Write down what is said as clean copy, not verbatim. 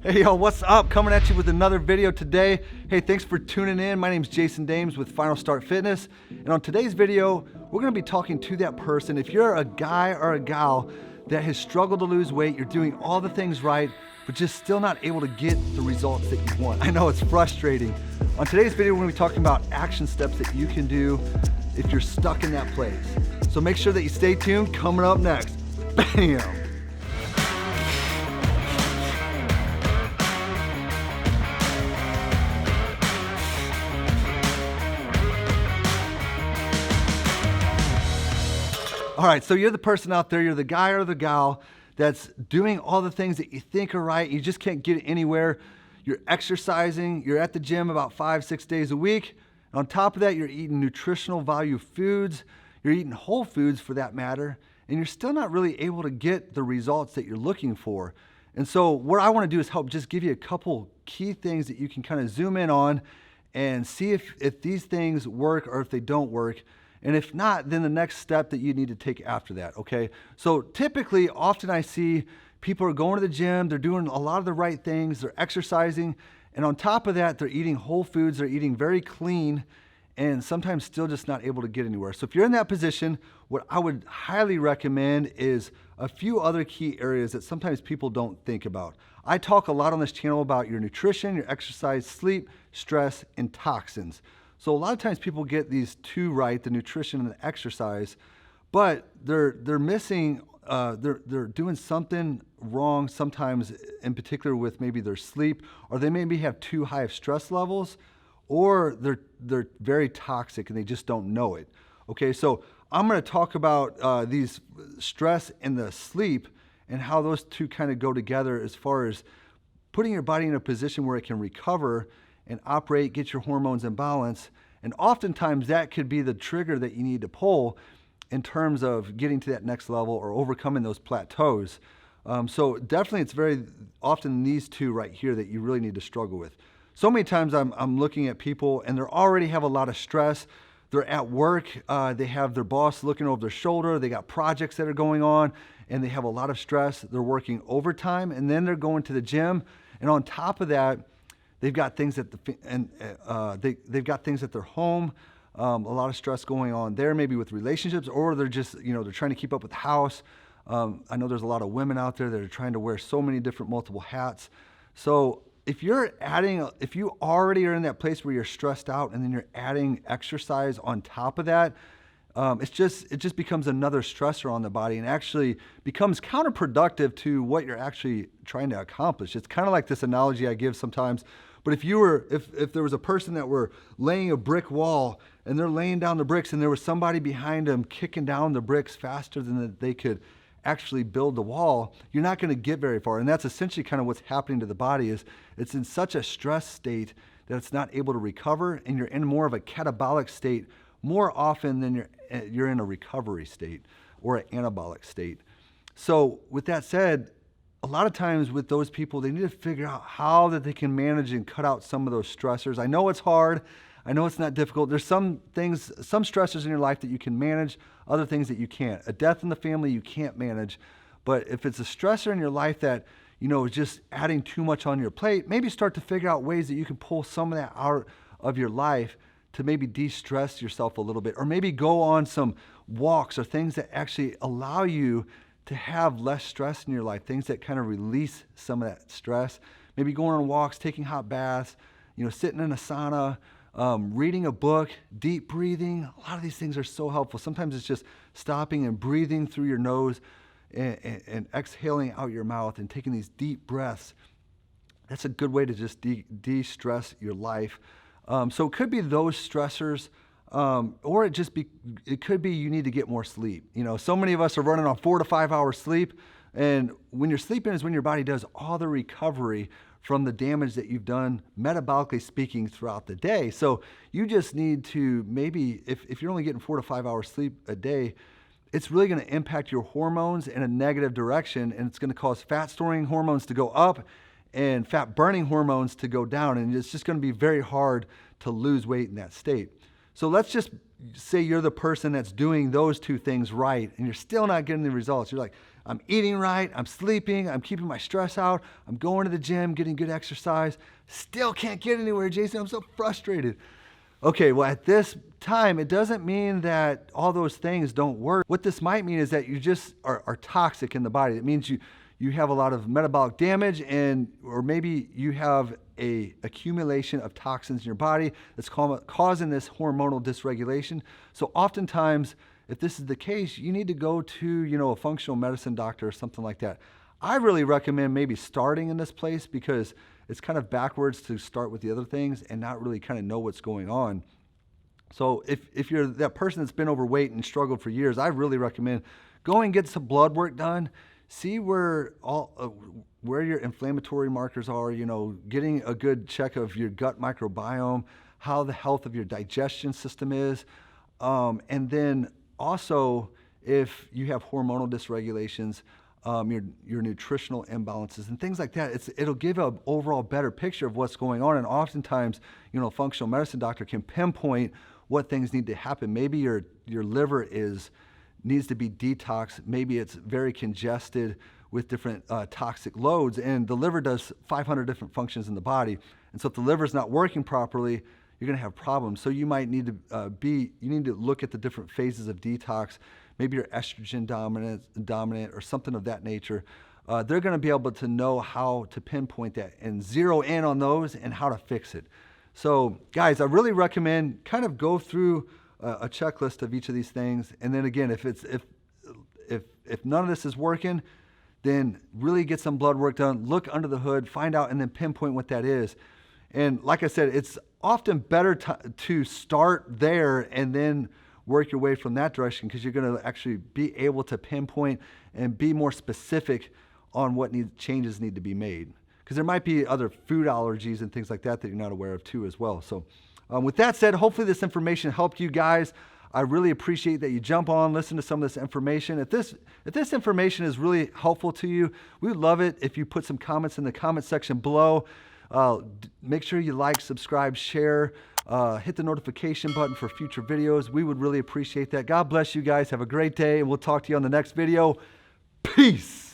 Hey y'all, what's up? Coming at you with another video today. Hey, thanks for tuning in. My name's Jason Dames with Final Start Fitness. And on today's video, we're gonna be talking to that person. If you're a guy or a gal that has struggled to lose weight, you're doing all the things right, but just still not able to get the results that you want. I know it's frustrating. On today's video, we're gonna be talking about action steps that you can do if you're stuck in that place. So make sure that you stay tuned. Coming up next, bam! All right, so you're the person out there, you're the guy or the gal that's doing all the things that you think are right, you just can't get anywhere. You're exercising, you're at the gym about 5-6 days a week. And on top of that, you're eating nutritional value foods, you're eating whole foods for that matter, and you're still not really able to get the results that you're looking for. And so what I wanna do is help just give you a couple key things that you can kind of zoom in on and see if these things work or if they don't work. And if not, then the next step that you need to take after that, okay? So typically, often I see people are going to the gym, they're doing a lot of the right things, they're exercising, and on top of that, they're eating whole foods, they're eating very clean, and sometimes still just not able to get anywhere. So if you're in that position, what I would highly recommend is a few other key areas that sometimes people don't think about. I talk a lot on this channel about your nutrition, your exercise, sleep, stress, and toxins. So a lot of times people get these two right, the nutrition and the exercise, but they're missing, they're doing something wrong sometimes, in particular with maybe their sleep, or they maybe have too high of stress levels, or they're very toxic and they just don't know it. Okay, so I'm gonna talk about these stress and the sleep and how those two kind of go together as far as putting your body in a position where it can recover and operate, get your hormones in balance. And oftentimes that could be the trigger that you need to pull in terms of getting to that next level or overcoming those plateaus. So definitely it's very often these two right here that you really need to struggle with. So many times I'm looking at people and they already have a lot of stress. They're at work, they have their boss looking over their shoulder, they got projects that are going on, and they have a lot of stress. They're working overtime, and then they're going to the gym. And on top of that, they've got things at they've got things at their home, a lot of stress going on there, maybe with relationships, or they're just, they're trying to keep up with the house. I know there's a lot of women out there that are trying to wear so many different multiple hats. So if you already are in that place where you're stressed out and then you're adding exercise on top of that, it just becomes another stressor on the body and actually becomes counterproductive to what you're actually trying to accomplish. It's kind of like this analogy I give sometimes. But if there was a person that were laying a brick wall and they're laying down the bricks and there was somebody behind them kicking down the bricks faster than they could actually build the wall, you're not going to get very far. And that's essentially kind of what's happening to the body. Is it's in such a stress state that it's not able to recover, and you're in more of a catabolic state more often than you're in a recovery state or an anabolic state. So with that said, a lot of times with those people, they need to figure out how that they can manage and cut out some of those stressors. I know it's hard. I know it's not difficult. There's some stressors in your life that you can manage, other things that you can't. A death in the family you can't manage. But if it's a stressor in your life that, is just adding too much on your plate, maybe start to figure out ways that you can pull some of that out of your life to maybe de-stress yourself a little bit, or maybe go on some walks or things that actually allow you to have less stress in your life, things that kind of release some of that stress. Maybe going on walks, taking hot baths, sitting in a sauna, reading a book, deep breathing. A lot of these things are so helpful. Sometimes it's just stopping and breathing through your nose and exhaling out your mouth and taking these deep breaths. That's a good way to just de-stress your life. So it could be those stressors, or it could be you need to get more sleep. So many of us are running on 4 to 5 hours sleep, and when you're sleeping is when your body does all the recovery from the damage that you've done, metabolically speaking, throughout the day. So you just need to maybe, if you're only getting 4 to 5 hours sleep a day, it's really going to impact your hormones in a negative direction, and it's going to cause fat storing hormones to go up and fat burning hormones to go down, and it's just going to be very hard to lose weight in that state. So let's just say you're the person that's doing those two things right and you're still not getting the results. You're like, I'm eating right, I'm sleeping, I'm keeping my stress out, I'm going to the gym, getting good exercise, still can't get anywhere, Jason, I'm so frustrated. Okay, well, at this time, it doesn't mean that all those things don't work. What this might mean is that you just are toxic in the body. It means you have a lot of metabolic damage, or maybe you have a accumulation of toxins in your body that's causing this hormonal dysregulation. So oftentimes, if this is the case, you need to go to, a functional medicine doctor or something like that. I really recommend maybe starting in this place because it's kind of backwards to start with the other things and not really kind of know what's going on. So if you're that person that's been overweight and struggled for years, I really recommend going and get some blood work done. See where your inflammatory markers are, getting a good check of your gut microbiome, how the health of your digestion system is. And then also, if you have hormonal dysregulations, your nutritional imbalances and things like that, it'll give an overall better picture of what's going on. And oftentimes, a functional medicine doctor can pinpoint what things need to happen. Maybe your liver needs to be detoxed. Maybe it's very congested with different toxic loads, and the liver does 500 different functions in the body. And so if the liver's not working properly, you're going to have problems. So you might need to look at the different phases of detox. Maybe you're estrogen dominant or something of that nature. They're going to be able to know how to pinpoint that and zero in on those and how to fix it. So guys, I really recommend kind of go through a checklist of each of these things. And then again, if none of this is working, then really get some blood work done, look under the hood, find out, and then pinpoint what that is. And like I said, it's often better to start there and then work your way from that direction, because you're going to actually be able to pinpoint and be more specific on what changes need to be made. Because there might be other food allergies and things like that you're not aware of too as well. So with that said, hopefully this information helped you guys. I really appreciate that you jump on, listen to some of this information. If this information is really helpful to you, we would love it if you put some comments in the comment section below. Make sure you like, subscribe, share, hit the notification button for future videos. We would really appreciate that. God bless you guys. Have a great day, and we'll talk to you on the next video. Peace.